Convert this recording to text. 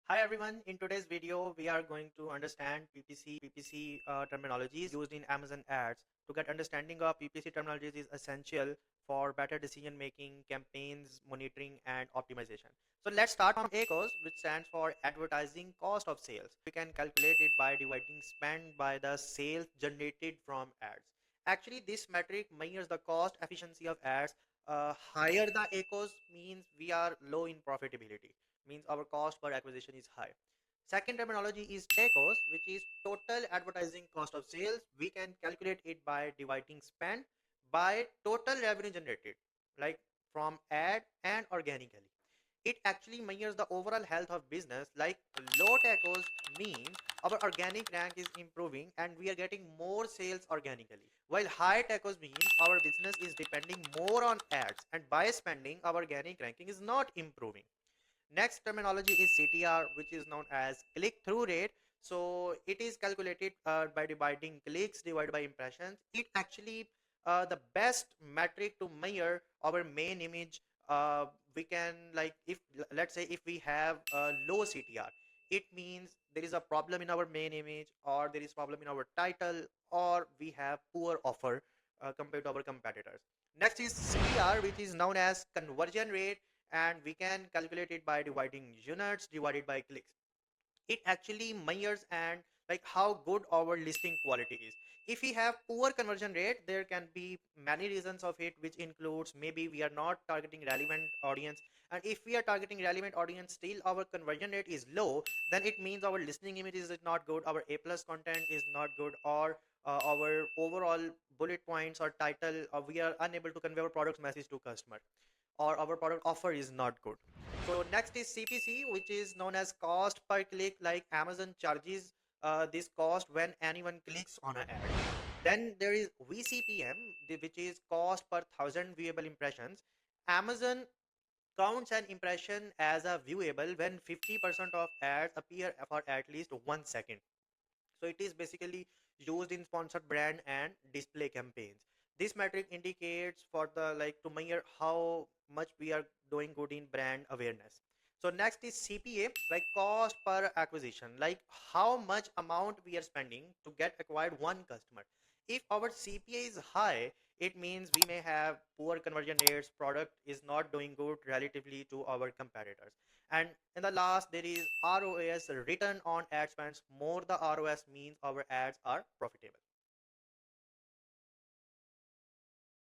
Hi everyone, in today's video we are going to understand PPC terminologies used in Amazon ads. To get understanding of PPC terminologies is essential for better decision making, campaigns, monitoring and optimization. So let's start from ACOS, which stands for advertising cost of sales. We can calculate it by dividing spend by the sales generated from ads. Actually this metric measures the cost efficiency of ads. Higher the ACOS means we are low in profitability, means our cost per acquisition is high. Second terminology is TACOS, which is total advertising cost of sales. We can calculate it by dividing spend by total revenue generated, like from ad and organically. It actually measures the overall health of business. Like low TACOS means our organic rank is improving and we are getting more sales organically, while high TACOS means our business is depending more on ads and by spending our organic ranking is not improving. Next terminology is CTR, which is known as click-through rate. So it is calculated by dividing clicks divided by impressions. It actually the best metric to measure our main image. We can, like, if let's say if we have a low CTR, it means there is a problem in our main image, or there is problem in our title, or we have poor offer compared to our competitors. Next is CVR, which is known as conversion rate, and we can calculate it by dividing units divided by clicks. It actually measures and like how good our listing quality is. If we have poor conversion rate, there can be many reasons of it, which includes maybe we are not targeting relevant audience, and if we are targeting relevant audience still our conversion rate is low, then it means our listing image is not good, our A plus content is not good, or our overall bullet points or title, we are unable to convey our product message to customer, or our product offer is not good. So next is CPC, which is known as cost per click. Like Amazon charges this cost when anyone clicks on an ad. Then there is vCPM, which is cost per thousand viewable impressions. Amazon counts an impression as a viewable when 50% of ads appear for at least 1 second. So it is basically used in sponsored brand and display campaigns. This metric indicates for the, like, to measure how much we are doing good in brand awareness. So next is CPA, like cost per acquisition, like how much amount we are spending to get acquired one customer. If our CPA is high, it means we may have poor conversion rates, product is not doing good relatively to our competitors. And in the last, there is ROAS, return on ad spends. More the ROAS means our ads are profitable.